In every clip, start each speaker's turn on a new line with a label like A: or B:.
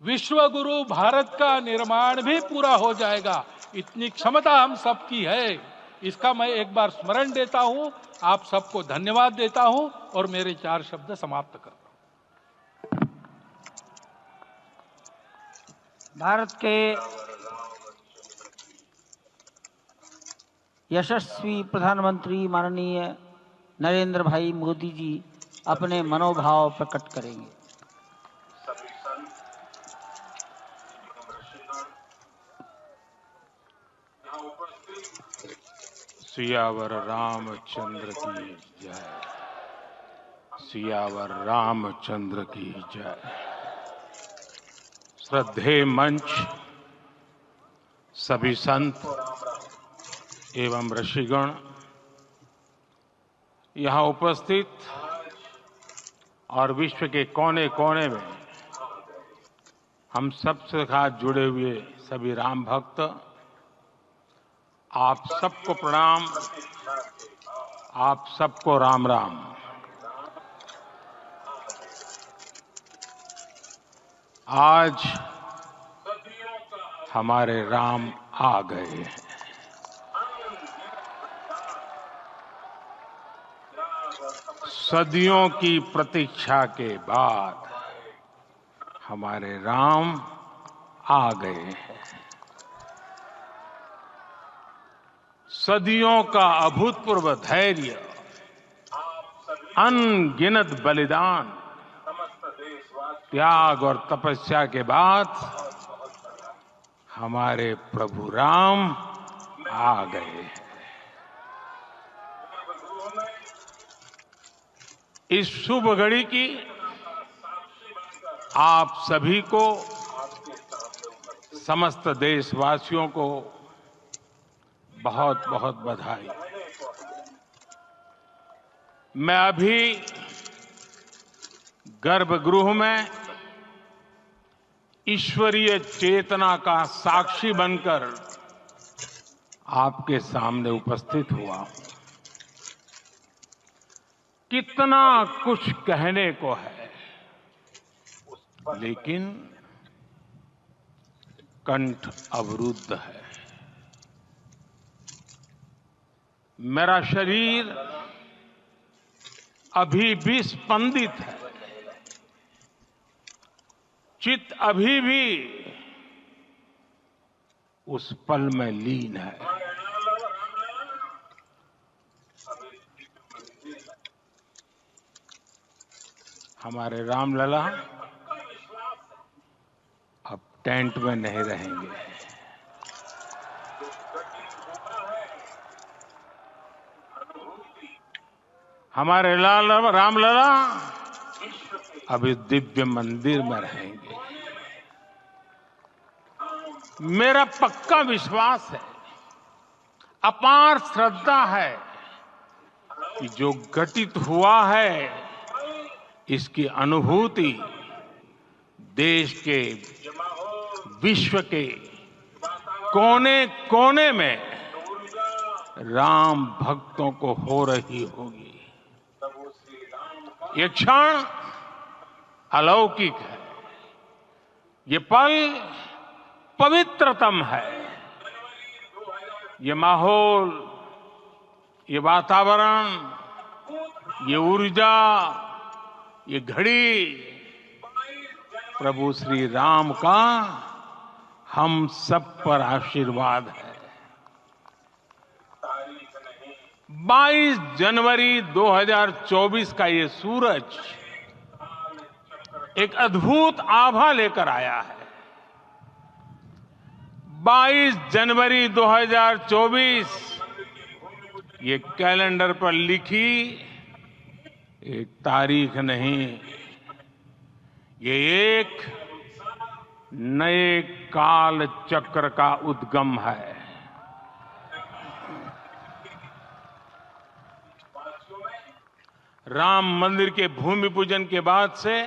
A: विश्व गुरु भारत का निर्माण भी पूरा हो जाएगा, इतनी क्षमता हम सबकी है। इसका मैं एक बार स्मरण देता हूं, आप सबको धन्यवाद देता हूं और मेरे 4 शब्द समाप्त करता हूं।
B: भारत के यशस्वी प्रधानमंत्री माननीय नरेंद्र भाई मोदी जी अपने मनोभाव प्रकट करेंगे।
C: सियावर रामचंद्र की जय। सियावर रामचंद्र की जय। श्रद्धेय मंच, सभी संत एवं ऋषिगण, यहाँ उपस्थित और विश्व के कोने कोने में हम सबसे साथ जुड़े हुए सभी राम भक्त, आप सबको प्रणाम, आप सबको राम राम। आज हमारे राम आ गए हैं। सदियों की प्रतीक्षा के बाद हमारे राम आ गए हैं। सदियों का अभूतपूर्व धैर्य, अनगिनत बलिदान, त्याग और तपस्या के बाद हमारे प्रभु राम आ गए हैं। इस शुभ घड़ी की आप सभी को, समस्त देशवासियों को बहुत बहुत बधाई। मैं अभी गर्भगृह में ईश्वरीय चेतना का साक्षी बनकर आपके सामने उपस्थित हुआ हूं। कितना कुछ कहने को है, लेकिन कंठ अवरुद्ध है। मेरा शरीर अभी भी स्पंदित है, चित्त अभी भी उस पल में लीन है। हमारे रामलला अब टेंट में नहीं रहेंगे। हमारे रामलला अब इस दिव्य मंदिर में रहेंगे। मेरा पक्का विश्वास है, अपार श्रद्धा है कि जो घटित हुआ है, इसकी अनुभूति देश के, विश्व के कोने कोने में राम भक्तों को हो रही होगी। ये क्षण अलौकिक है, ये पल पवित्रतम है। ये माहौल, ये वातावरण, ये ऊर्जा, ये घड़ी प्रभु श्री राम का हम सब पर आशीर्वाद है। 22 जनवरी 2024 का ये सूरज एक अद्भुत आभा लेकर आया है। 22 जनवरी 2024 ये कैलेंडर पर लिखी एक तारीख नहीं, ये एक नए काल चक्र का उद्गम है। राम मंदिर के भूमि पूजन के बाद से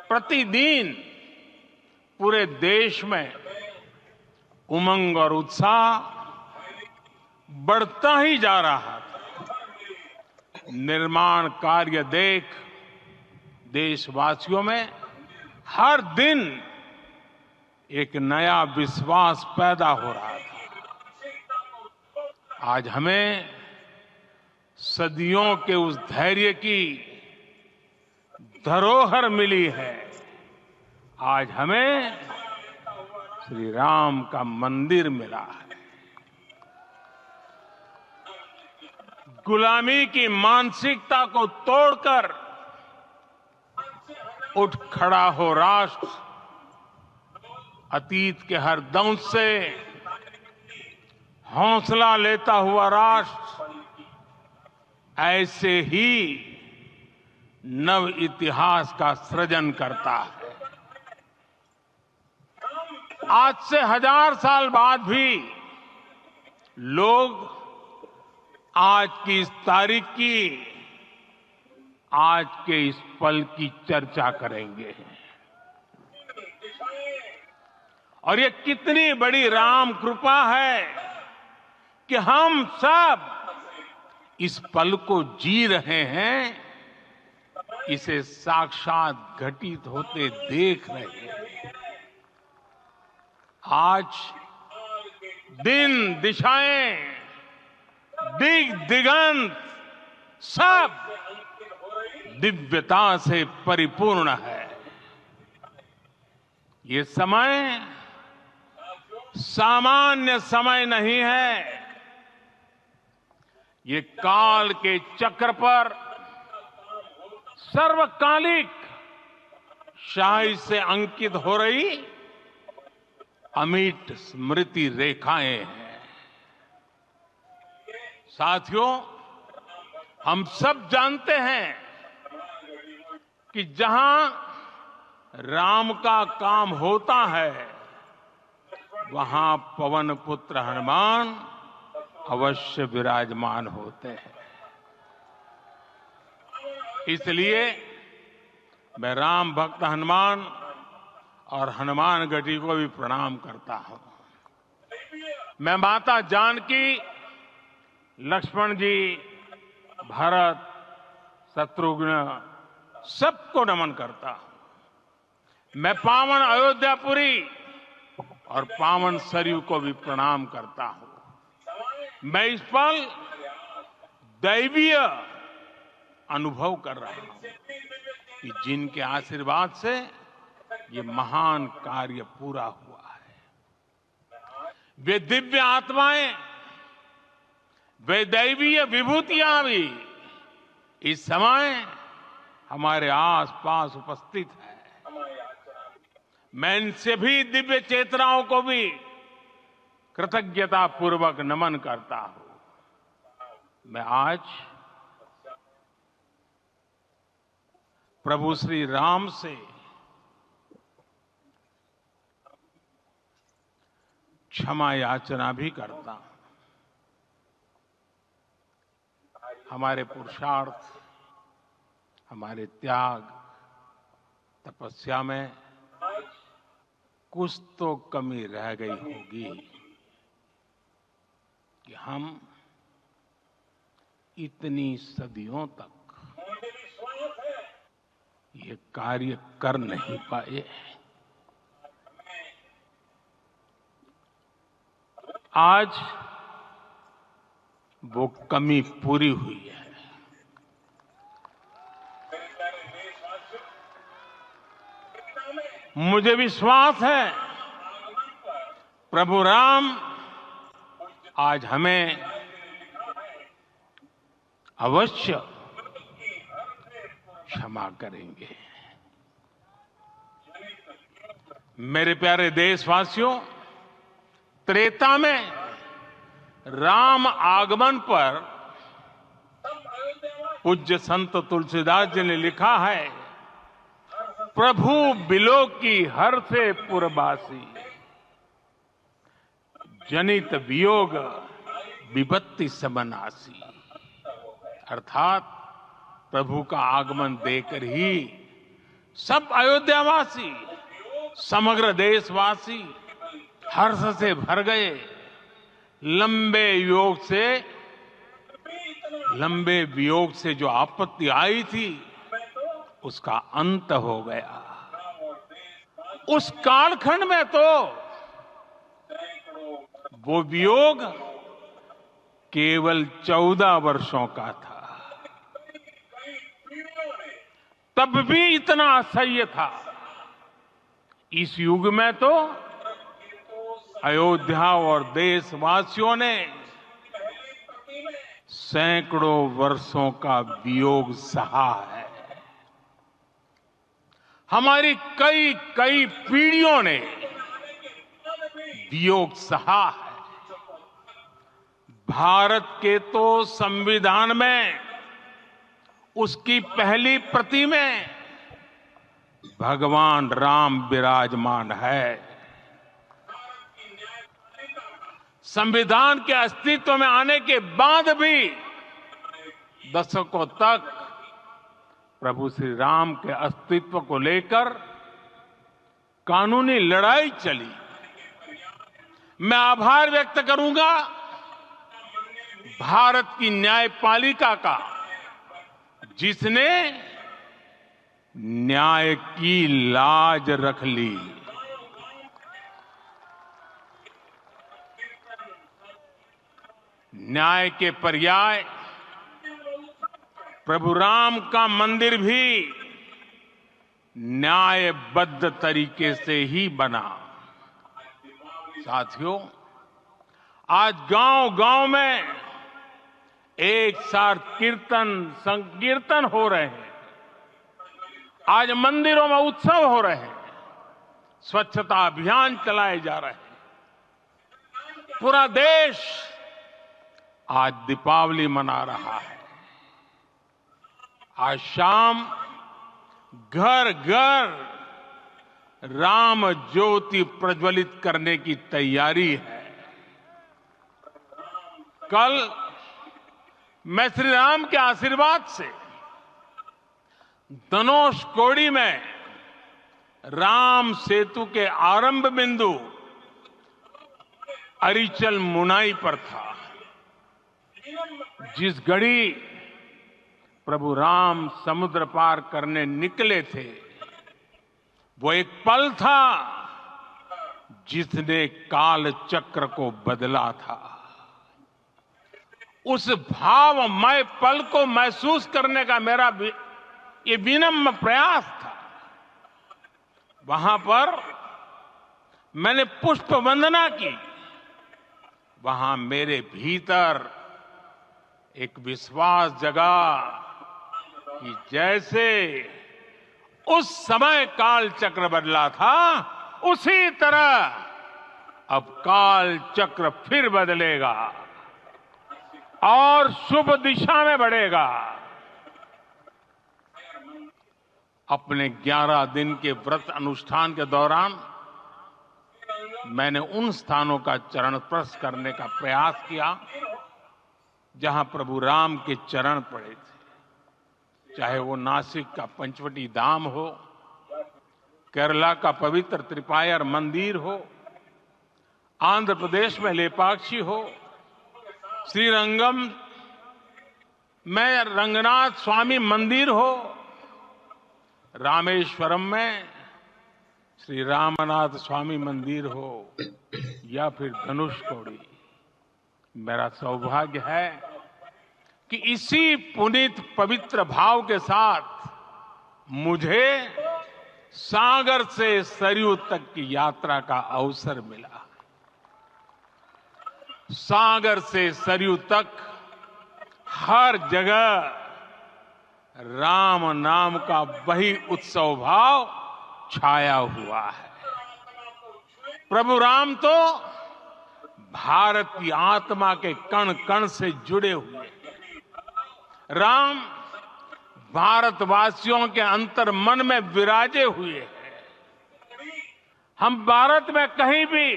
C: प्रतिदिन पूरे देश में उमंग और उत्साह बढ़ता ही जा रहा था। निर्माण कार्य देख देशवासियों में हर दिन एक नया विश्वास पैदा हो रहा था। आज हमें सदियों के उस धैर्य की धरोहर मिली है। आज हमें श्री राम का मंदिर मिला है। गुलामी की मानसिकता को तोड़कर उठ खड़ा हो राष्ट्र, अतीत के हर दंश से हौसला लेता हुआ राष्ट्र ऐसे ही नव इतिहास का सृजन करता है। आज से 1000 साल बाद भी लोग आज की इस तारीख की, आज के इस पल की चर्चा करेंगे। और ये कितनी बड़ी राम कृपा है कि हम सब इस पल को जी रहे हैं, इसे साक्षात घटित होते देख रहे हैं। आज दिन, दिशाएं, दिग दिगंत सब दिव्यता से परिपूर्ण है। ये समय सामान्य समय नहीं है। ये काल के चक्र पर सर्वकालिक शाही से अंकित हो रही अमिट स्मृति रेखाएं हैं। साथियों, हम सब जानते हैं कि जहां राम का काम होता है, वहां पवन पुत्र हनुमान अवश्य विराजमान होते हैं। इसलिए मैं राम भक्त हनुमान और हनुमान गढ़ी को भी प्रणाम करता हूं। मैं माता जानकी, लक्ष्मण जी, भरत, शत्रुघ्न सबको नमन करता हूं। मैं पावन अयोध्यापुरी और पावन सरयू को भी प्रणाम करता हूं। मैं इस पल दैवीय अनुभव कर रहा हूं कि जिनके आशीर्वाद से ये महान कार्य पूरा हुआ है। वे दिव्य आत्माएं, वे दैवीय विभूतियां भी इस समय हमारे आसपास उपस्थित है। मैं इनसे भी दिव्य चेतनाओं को भी कृतज्ञता पूर्वक नमन करता हूं। मैं आज प्रभु श्री राम से क्षमा याचना भी करता हूं। हमारे पुरुषार्थ, हमारे त्याग, तपस्या में कुछ तो कमी रह गई होगी कि हम इतनी सदियों तक ये कार्य कर नहीं पाए। आज वो कमी पूरी हुई है। मुझे विश्वास है प्रभु राम आज हमें अवश्य क्षमा करेंगे। मेरे प्यारे देशवासियों, त्रेता में राम आगमन पर पूज्य संत तुलसीदास जी ने लिखा है, प्रभु बिलो की हर से पुरबासी, जनित वियोग विपत्ति समनासी। अर्थात प्रभु का आगमन देकर ही सब अयोध्यावासी, समग्र देशवासी हर्ष से भर गए। लंबे वियोग से जो आपत्ति आई थी, उसका अंत हो गया। उस कालखंड में तो वो वियोग केवल 14 वर्षों का था। तब भी इतना असह्य था। इस युग में तो अयोध्या और देशवासियों ने सैकड़ों वर्षों का वियोग सहा है। हमारी कई कई पीढ़ियों ने वियोग सहा है। भारत के तो संविधान में उसकी पहली प्रति में भगवान राम विराजमान है। संविधान के अस्तित्व में आने के बाद भी दशकों तक प्रभु श्री राम के अस्तित्व को लेकर कानूनी लड़ाई चली। मैं आभार व्यक्त करूंगा भारत की न्यायपालिका का, जिसने न्याय की लाज रख ली। न्याय के पर्याय प्रभु राम का मंदिर भी न्यायबद्ध तरीके से ही बना। साथियों, आज गांव-गांव में एक साथ कीर्तन संकीर्तन हो रहे हैं। आज मंदिरों में उत्सव हो रहे हैं। स्वच्छता अभियान चलाए जा रहे हैं। पूरा देश आज दीपावली मना रहा है। आज शाम घर घर राम ज्योति प्रज्वलित करने की तैयारी है। कल मैं श्री राम के आशीर्वाद से धनुषकोडी में राम सेतु के आरंभ बिंदु अरिचल मुनाई पर था। जिस घड़ी प्रभु राम समुद्र पार करने निकले थे, वो एक पल था जिसने काल चक्र को बदला था। उस भावमय पल को महसूस करने का मेरा ये विनम्र प्रयास था। वहां पर मैंने पुष्प वंदना की। वहां मेरे भीतर एक विश्वास जगा कि जैसे उस समय काल चक्र बदला था, उसी तरह अब काल चक्र फिर बदलेगा और शुभ दिशा में बढ़ेगा। अपने 11 दिन के व्रत अनुष्ठान के दौरान मैंने उन स्थानों का चरण स्पर्श करने का प्रयास किया जहां प्रभु राम के चरण पड़े थे। चाहे वो नासिक का पंचवटी धाम हो, केरला का पवित्र त्रिपायर मंदिर हो, आंध्र प्रदेश में लेपाक्षी हो, श्रीरंगम में रंगनाथ स्वामी मंदिर हो, रामेश्वरम में श्री रामनाथ स्वामी मंदिर हो, या फिर धनुषकोडी। मेरा सौभाग्य है कि इसी पुनीत पवित्र भाव के साथ मुझे सागर से सरयू तक की यात्रा का अवसर मिला। सागर से सरयू तक हर जगह राम नाम का वही उत्सव भाव छाया हुआ है। प्रभु राम तो भारत की आत्मा के कण कण से जुड़े हुए हैं। राम भारतवासियों के अंतर मन में विराजे हुए हैं। हम भारत में कहीं भी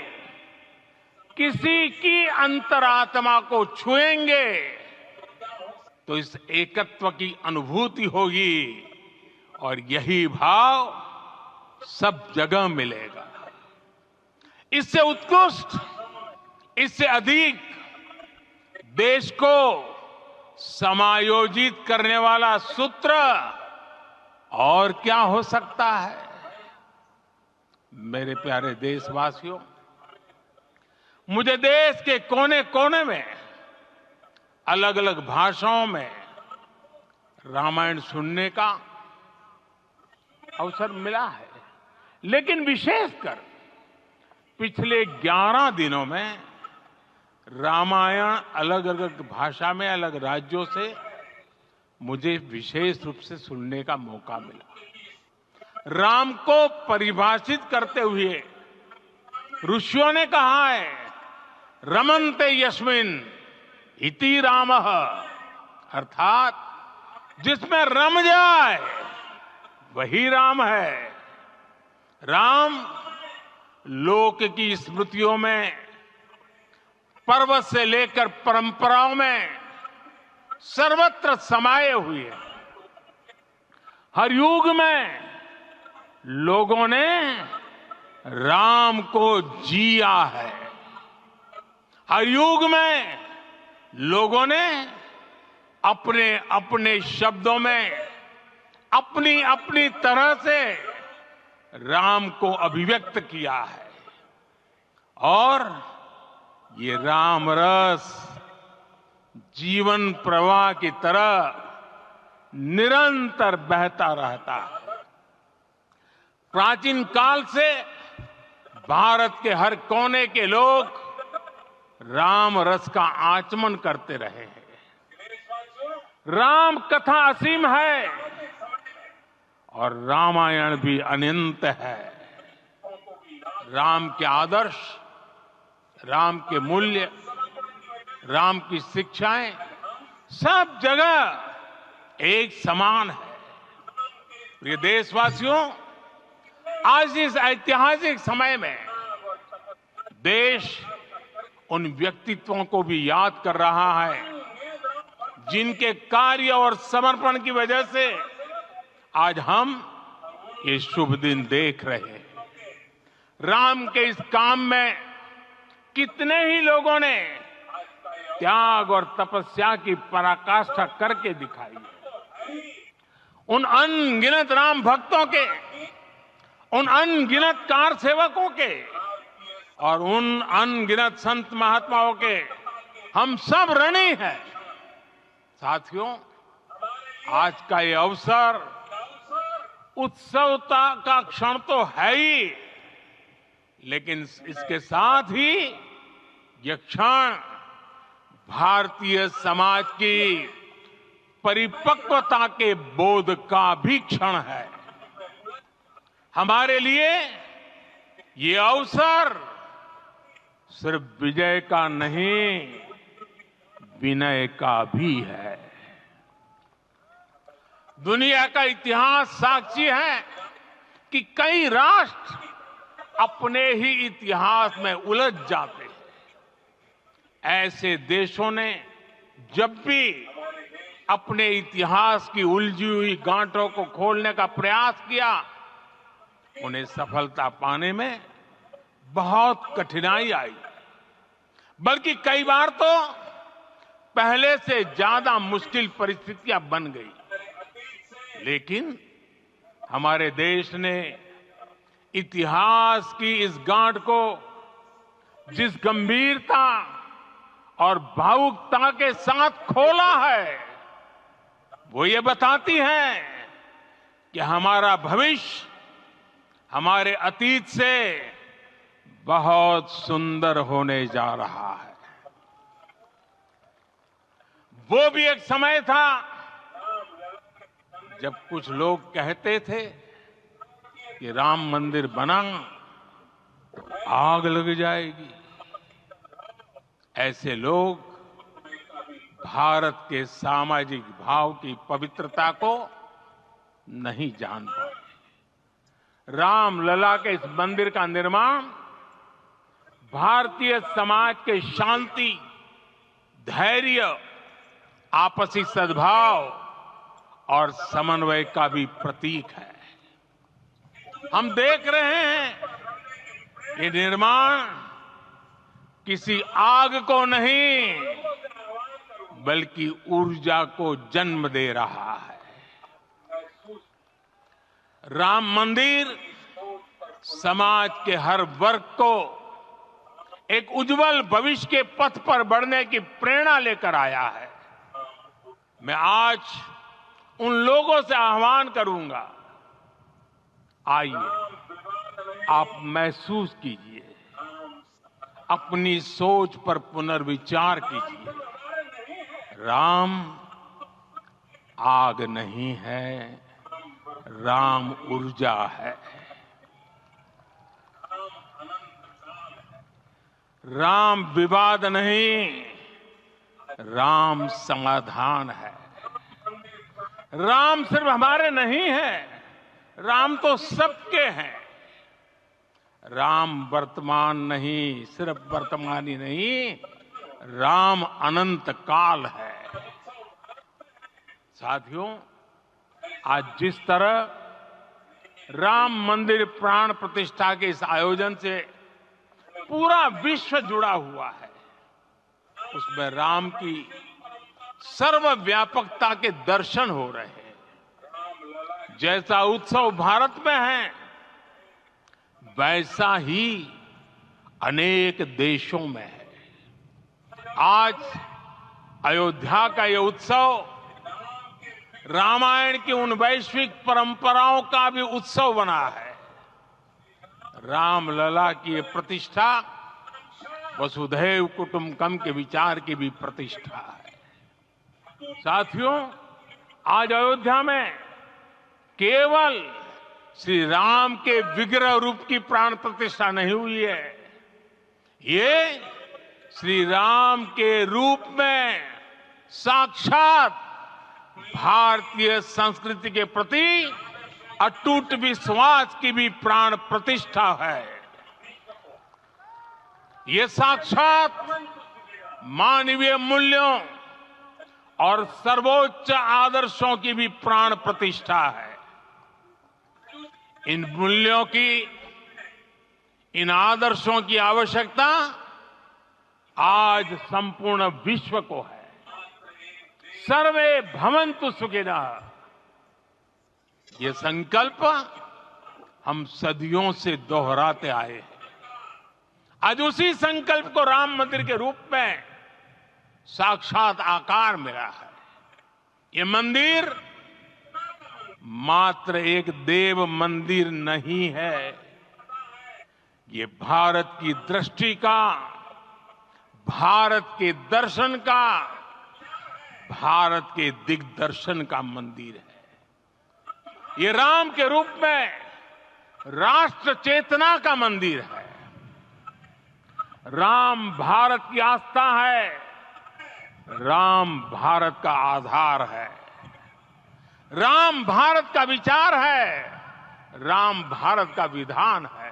C: किसी की अंतरात्मा को छुएंगे तो इस एकत्व की अनुभूति होगी, और यही भाव सब जगह मिलेगा। इससे उत्कृष्ट, इससे अधिक देश को समायोजित करने वाला सूत्र और क्या हो सकता है? मेरे प्यारे देशवासियों, मुझे देश के कोने कोने में अलग अलग भाषाओं में रामायण सुनने का अवसर मिला है, लेकिन विशेषकर पिछले 11 दिनों में रामायण अलग अलग भाषा में अलग राज्यों से मुझे विशेष रूप से सुनने का मौका मिला। राम को परिभाषित करते हुए ऋषियों ने कहा है, रमन्ते यस्मिन् इति रामः, अर्थात जिसमें रम जाए वही राम है। राम लोक की स्मृतियों में, पर्वत से लेकर परंपराओं में सर्वत्र समाये हुए हैं। हर युग में लोगों ने राम को जिया है। हर युग में लोगों ने अपने अपने शब्दों में अपनी अपनी तरह से राम को अभिव्यक्त किया है, और ये राम रस जीवन प्रवाह की तरह निरंतर बहता रहता है। प्राचीन काल से भारत के हर कोने के लोग राम रस का आचमन करते रहे हैं। राम कथा असीम है और रामायण भी अनंत है। राम के आदर्श, राम के मूल्य, राम की शिक्षाएं सब जगह एक समान है। प्रिय देशवासियों, आज इस ऐतिहासिक समय में देश उन व्यक्तित्वों को भी याद कर रहा है जिनके कार्य और समर्पण की वजह से आज हम ये शुभ दिन देख रहे हैं। राम के इस काम में कितने ही लोगों ने त्याग और तपस्या की पराकाष्ठा करके दिखाई है। उन अनगिनत राम भक्तों के, उन अनगिनत कार सेवकों के और उन अनगिनत संत महात्माओं के हम सब ऋणी हैं। साथियों, आज का ये अवसर उत्सवता का क्षण तो है ही, लेकिन इसके साथ ही यह क्षण भारतीय समाज की परिपक्वता के बोध का भी क्षण है। हमारे लिए ये अवसर सिर्फ विजय का नहीं, विनय का भी है। दुनिया का इतिहास साक्षी है कि कई राष्ट्र अपने ही इतिहास में उलझ जाते हैं। ऐसे देशों ने जब भी अपने इतिहास की उलझी हुई गांठों को खोलने का प्रयास किया, उन्हें सफलता पाने में बहुत कठिनाई आई, बल्कि कई बार तो पहले से ज्यादा मुश्किल परिस्थितियां बन गई। लेकिन हमारे देश ने इतिहास की इस गांठ को जिस गंभीरता और भावुकता के साथ खोला है, वो ये बताती है कि हमारा भविष्य हमारे अतीत से बहुत सुंदर होने जा रहा है। वो भी एक समय था जब कुछ लोग कहते थे कि राम मंदिर बना तो आग लग जाएगी। ऐसे लोग भारत के सामाजिक भाव की पवित्रता को नहीं जान पाए। रामलला के इस मंदिर का निर्माण भारतीय समाज के शांति, धैर्य, आपसी सद्भाव और समन्वय का भी प्रतीक है। हम देख रहे हैं ये निर्माण किसी आग को नहीं, बल्कि ऊर्जा को जन्म दे रहा है। राम मंदिर समाज के हर वर्ग को एक उज्जवल भविष्य के पथ पर बढ़ने की प्रेरणा लेकर आया है। मैं आज उन लोगों से आह्वान करूंगा, आइए आप महसूस कीजिए, अपनी सोच पर पुनर्विचार कीजिए। राम आग नहीं है, राम ऊर्जा है। राम विवाद नहीं, राम समाधान है। राम सिर्फ हमारे नहीं है, राम तो सबके हैं। राम वर्तमान नहीं, सिर्फ वर्तमान ही नहीं, राम अनंत काल है। साथियों, आज जिस तरह राम मंदिर प्राण प्रतिष्ठा के इस आयोजन से पूरा विश्व जुड़ा हुआ है, उसमें राम की सर्वव्यापकता के दर्शन हो रहे हैं। जैसा उत्सव भारत में है, वैसा ही अनेक देशों में है। आज अयोध्या का यह उत्सव रामायण की उन वैश्विक परंपराओं का भी उत्सव बना है। रामलला की ये प्रतिष्ठा वसुधैव कुटुंबकम के विचार की भी प्रतिष्ठा है। साथियों, आज अयोध्या में केवल श्री राम के विग्रह रूप की प्राण प्रतिष्ठा नहीं हुई है, ये श्री राम के रूप में साक्षात भारतीय संस्कृति के प्रति अटूट विश्वास की भी प्राण प्रतिष्ठा है। ये साक्षात मानवीय मूल्यों और सर्वोच्च आदर्शों की भी प्राण प्रतिष्ठा है। इन मूल्यों की, इन आदर्शों की आवश्यकता आज संपूर्ण विश्व को है। सर्वे भवन्तु सुखिनः, ये संकल्प हम सदियों से दोहराते आए हैं। आज उसी संकल्प को राम मंदिर के रूप में साक्षात आकार मिला है। ये मंदिर मात्र एक देव मंदिर नहीं है, ये भारत की दृष्टि का, भारत के दर्शन का, भारत के दिग्दर्शन का मंदिर है। ये राम के रूप में राष्ट्र चेतना का मंदिर है। राम भारत की आस्था है, राम भारत का आधार है, राम भारत का विचार है, राम भारत का विधान है,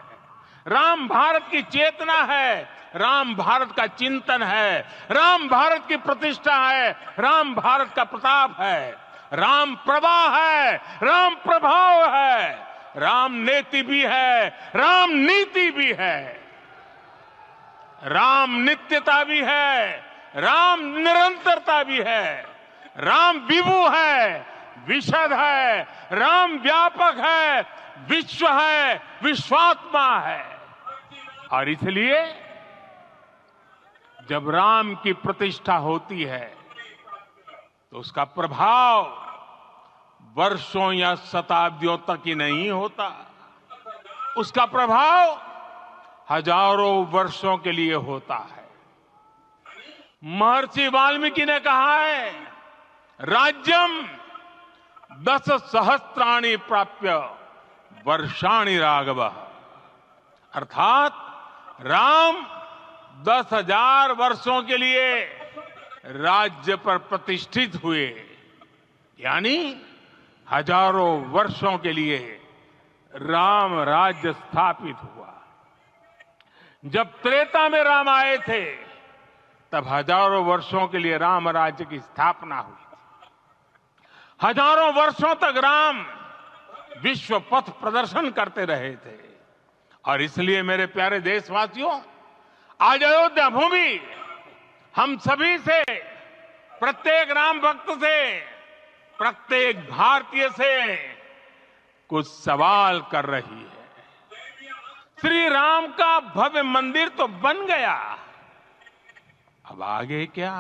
C: राम भारत की चेतना है, राम भारत का चिंतन है, राम भारत की प्रतिष्ठा है, राम भारत का प्रताप है, राम प्रवाह है, राम प्रभाव है, राम नेति भी है, राम नीति भी है, राम नित्यता भी है, राम निरंतरता भी है, राम विभु है, विशद है, राम व्यापक है, विश्व है, विश्वात्मा है। और इसलिए जब राम की प्रतिष्ठा होती है तो उसका प्रभाव वर्षों या शताब्दियों तक ही नहीं होता, उसका प्रभाव हजारों वर्षों के लिए होता है। महर्षि वाल्मीकि ने कहा है, राज्यम 10 सहस्त्राणि प्राप्य वर्षाणि राघव, अर्थात राम 10,000 वर्षों के लिए राज्य पर प्रतिष्ठित हुए, यानी हजारों वर्षों के लिए राम राज्य स्थापित हुआ। जब त्रेता में राम आए थे तब हजारों वर्षों के लिए राम राज्य की स्थापना हुई थी। हजारों वर्षों तक राम विश्व पथ प्रदर्शन करते रहे थे। और इसलिए मेरे प्यारे देशवासियों, आज अयोध्या भूमि हम सभी से, प्रत्येक राम भक्त से, प्रत्येक भारतीय से कुछ सवाल कर रही है। श्री राम का भव्य मंदिर तो बन गया, अब आगे क्या?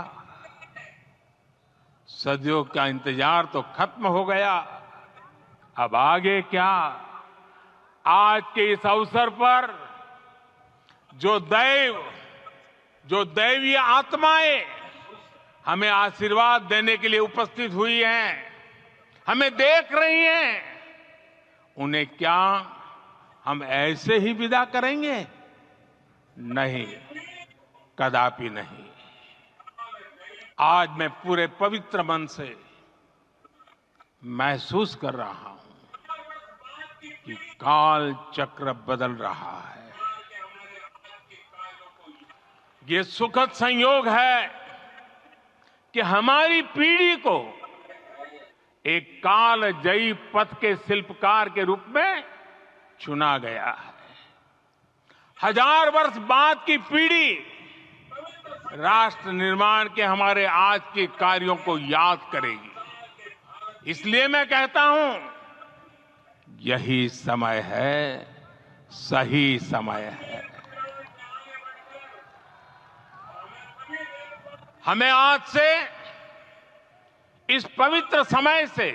C: सदियों का इंतजार तो खत्म हो गया, अब आगे क्या? आज के इस अवसर पर जो दैवीय आत्माएं हमें आशीर्वाद देने के लिए उपस्थित हुई हैं, हमें देख रही हैं, उन्हें क्या हम ऐसे ही विदा करेंगे? नहीं, कदापि नहीं। आज मैं पूरे पवित्र मन से महसूस कर रहा हूं कि काल चक्र बदल रहा है। ये सुखद संयोग है कि हमारी पीढ़ी को एक कालजयी पथ के शिल्पकार के रूप में चुना गया है। 1000 वर्ष बाद की पीढ़ी राष्ट्र निर्माण के हमारे आज के कार्यों को याद करेगी। इसलिए मैं कहता हूं, यही समय है, सही समय है। हमें आज से, इस पवित्र समय से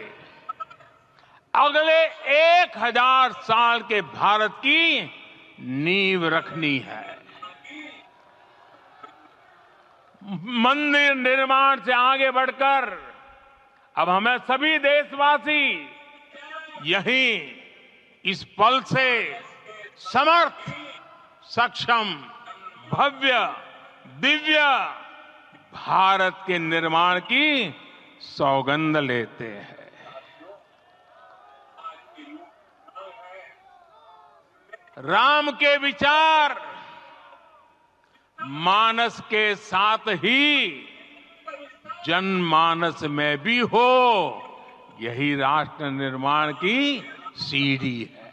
C: अगले 1000 साल के भारत की नींव रखनी है। मंदिर निर्माण से आगे बढ़कर अब हमें सभी देशवासी यहीं इस पल से समर्थ, सक्षम, भव्य, दिव्य भारत के निर्माण की सौगंध लेते हैं। राम के विचार मानस के साथ ही जनमानस में भी हो, यही राष्ट्र निर्माण की सीढ़ी है।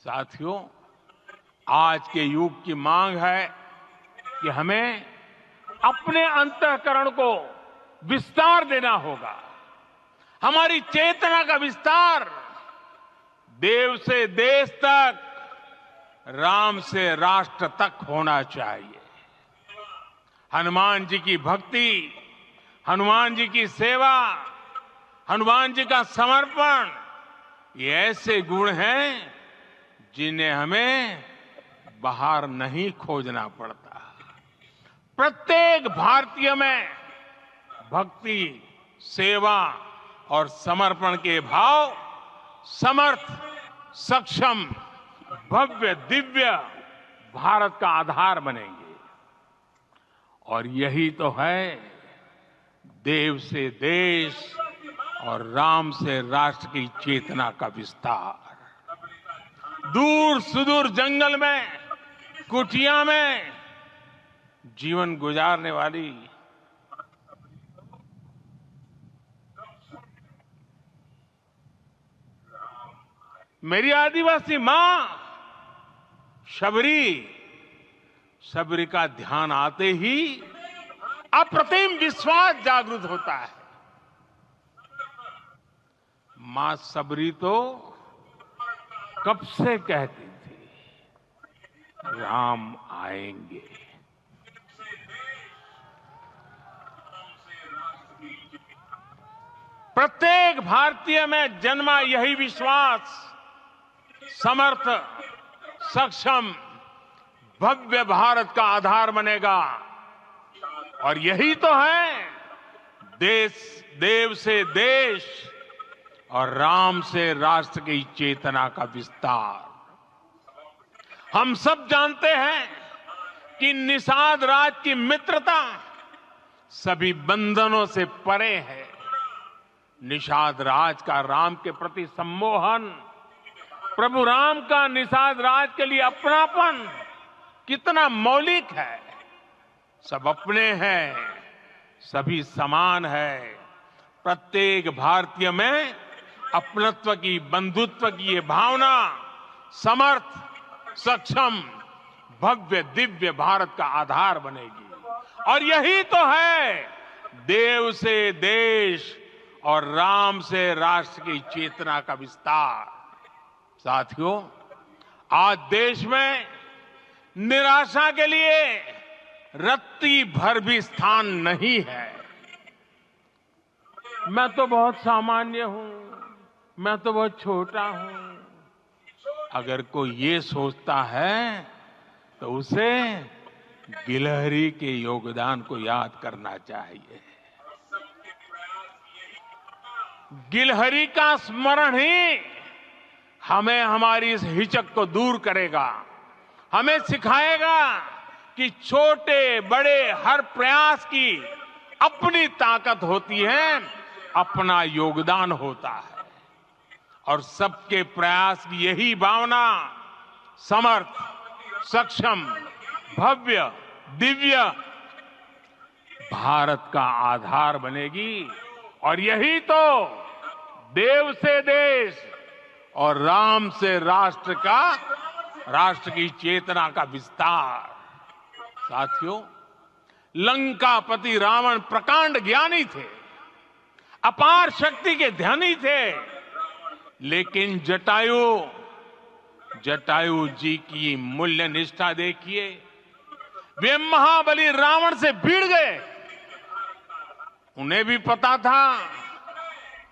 C: साथियों, आज के युग की मांग है कि हमें अपने अंतःकरण को विस्तार देना होगा। हमारी चेतना का विस्तार देव से देश तक, राम से राष्ट्र तक होना चाहिए। हनुमान जी की भक्ति, हनुमान जी की सेवा, हनुमान जी का समर्पण, ये ऐसे गुण हैं जिन्हें हमें बाहर नहीं खोजना पड़ता। प्रत्येक भारतीय में भक्ति, सेवा और समर्पण के भाव समर्थ, सक्षम, भव्य, दिव्य भारत का आधार बनेंगे। और यही तो है देव से देश और राम से राष्ट्र की चेतना का विस्तार। दूर सुदूर जंगल में, कुटिया में जीवन गुजारने वाली मेरी आदिवासी मां शबरी का ध्यान आते ही अप्रतिम विश्वास जागृत होता है। मां शबरी तो कब से कहती थी, राम आएंगे। प्रत्येक भारतीय में जन्मा यही विश्वास समर्थ, सक्षम, भव्य भारत का आधार बनेगा। और यही तो है देव से देश और राम से राष्ट्र की चेतना का विस्तार। हम सब जानते हैं कि निषाद राज की मित्रता सभी बंधनों से परे है। निषाद राज का राम के प्रति सम्मोहन, प्रभु राम का निषाद राज के लिए अपनापन कितना मौलिक है। सब अपने हैं, सभी समान है। प्रत्येक भारतीय में अपनत्व की, बंधुत्व की ये भावना समर्थ, सक्षम, भव्य, दिव्य भारत का आधार बनेगी। और यही तो है देव से देश और राम से राष्ट्र की चेतना का विस्तार। साथियों, आज देश में निराशा के लिए रत्ती भर भी स्थान नहीं है। मैं तो बहुत सामान्य हूं, मैं तो बहुत छोटा हूं। अगर कोई ये सोचता है तो उसे गिलहरी के योगदान को याद करना चाहिए। गिलहरी का स्मरण ही हमें हमारी इस हिचक को दूर करेगा, हमें सिखाएगा कि छोटे बड़े हर प्रयास की अपनी ताकत होती है, अपना योगदान होता है। और सबके प्रयास की यही भावना समर्थ, सक्षम, भव्य, दिव्य भारत का आधार बनेगी। और यही तो देव से देश और राम से राष्ट्र की चेतना का विस्तार। साथियों, लंकापति रावण प्रकांड ज्ञानी थे, अपार शक्ति के धनी थे, लेकिन जटायु जी की मूल्य निष्ठा देखिए। वे महाबली रावण से भिड़ गए। उन्हें भी पता था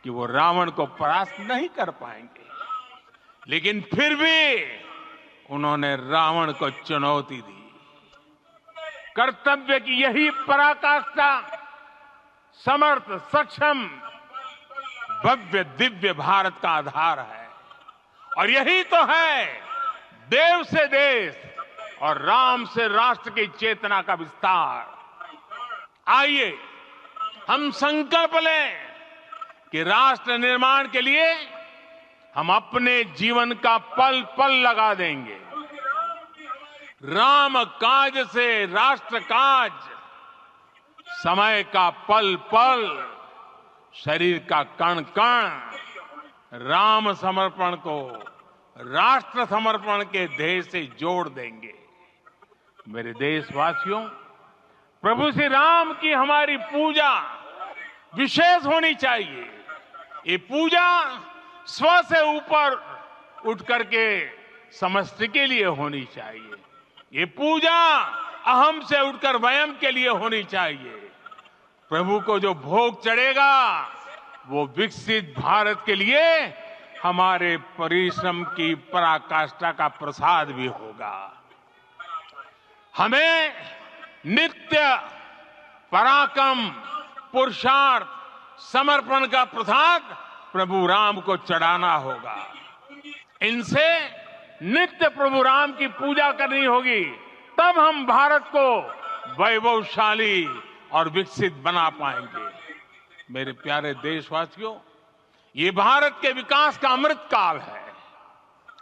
C: कि वो रावण को परास्त नहीं कर पाएंगे, लेकिन फिर भी उन्होंने रावण को चुनौती दी। कर्तव्य की यही पराकाष्ठा समर्थ, सक्षम, भव्य, दिव्य भारत का आधार है। और यही तो है देव से देश और राम से राष्ट्र की चेतना का विस्तार। आइए हम संकल्प लें कि राष्ट्र निर्माण के लिए हम अपने जीवन का पल पल लगा देंगे। राम काज से राष्ट्र काज, समय का पल पल, शरीर का कण कण राम समर्पण को राष्ट्र समर्पण के ध्येय से जोड़ देंगे। मेरे देशवासियों, प्रभु श्री राम की हमारी पूजा विशेष होनी चाहिए। ये पूजा स्व से ऊपर उठ करके समष्टि के लिए होनी चाहिए। ये पूजा अहम से उठकर वयम के लिए होनी चाहिए। प्रभु को जो भोग चढ़ेगा वो विकसित भारत के लिए हमारे परिश्रम की पराकाष्ठा का प्रसाद भी होगा। हमें नित्य पराक्रम, पुरुषार्थ, समर्पण का प्रसाद प्रभु राम को चढ़ाना होगा। इनसे नित्य प्रभु राम की पूजा करनी होगी, तब हम भारत को वैभवशाली और विकसित बना पाएंगे। मेरे प्यारे देशवासियों, ये भारत के विकास का अमृत काल है।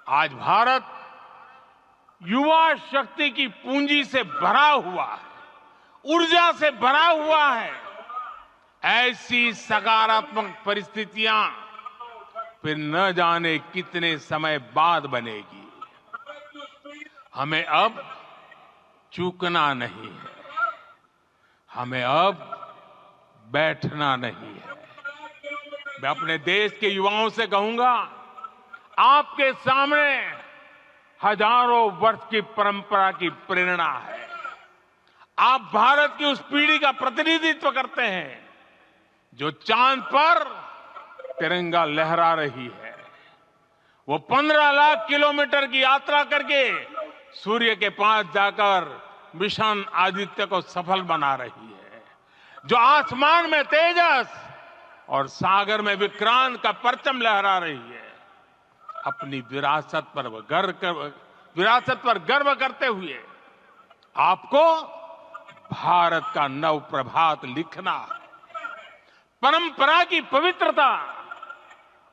C: आज भारत युवा शक्ति की पूंजी से भरा हुआ है, ऊर्जा से भरा हुआ है। ऐसी सकारात्मक परिस्थितियां फिर न जाने कितने समय बाद बनेगी। हमें अब चूकना नहीं है, हमें अब बैठना नहीं है। मैं अपने देश के युवाओं से कहूंगा, आपके सामने हजारों वर्ष की परंपरा की प्रेरणा है। आप भारत की उस पीढ़ी का प्रतिनिधित्व करते हैं जो चांद पर तिरंगा लहरा रही है। वो 15 लाख किलोमीटर की यात्रा करके सूर्य के पास जाकर मिशन आदित्य को सफल बना रही है। जो आसमान में तेजस और सागर में विक्रांत का परचम लहरा रही है। अपनी विरासत पर गर्व करते हुए आपको भारत का नव प्रभात लिखना है। परंपरा की पवित्रता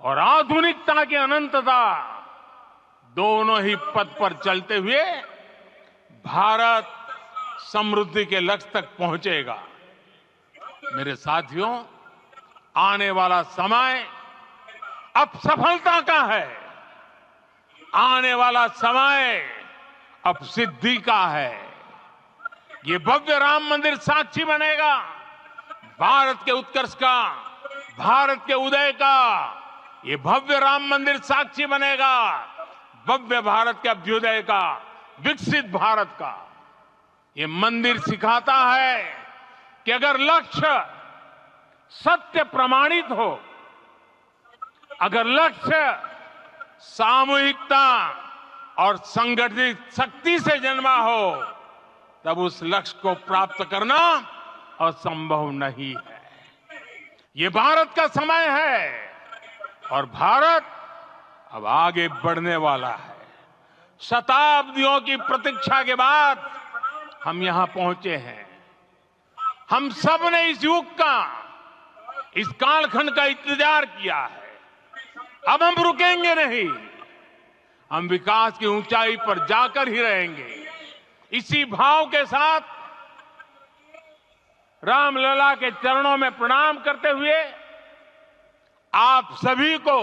C: और आधुनिकता की अनंतता दोनों ही पथ पर चलते हुए भारत समृद्धि के लक्ष्य तक पहुंचेगा। मेरे साथियों, आने वाला समय अब सफलता का है। आने वाला समय अब सिद्धि का है। ये भव्य राम मंदिर साक्षी बनेगा भारत के उत्कर्ष का, भारत के उदय का ये भव्य राम मंदिर साक्षी बनेगा, भव्य भारत के अभ्युदय का, विकसित भारत का। ये मंदिर सिखाता है कि अगर लक्ष्य सत्य प्रमाणित हो, अगर लक्ष्य सामूहिकता और संगठित शक्ति से जन्मा हो, तब उस लक्ष्य को प्राप्त करना असंभव नहीं है। ये भारत का समय है और भारत अब आगे बढ़ने वाला है। शताब्दियों की प्रतीक्षा के बाद हम यहां पहुंचे हैं। हम सब ने इस युग का, इस कालखंड का इंतजार किया है। अब हम रुकेंगे नहीं, हम विकास की ऊंचाई पर जाकर ही रहेंगे। इसी भाव के साथ रामलला के चरणों में प्रणाम करते हुए आप सभी को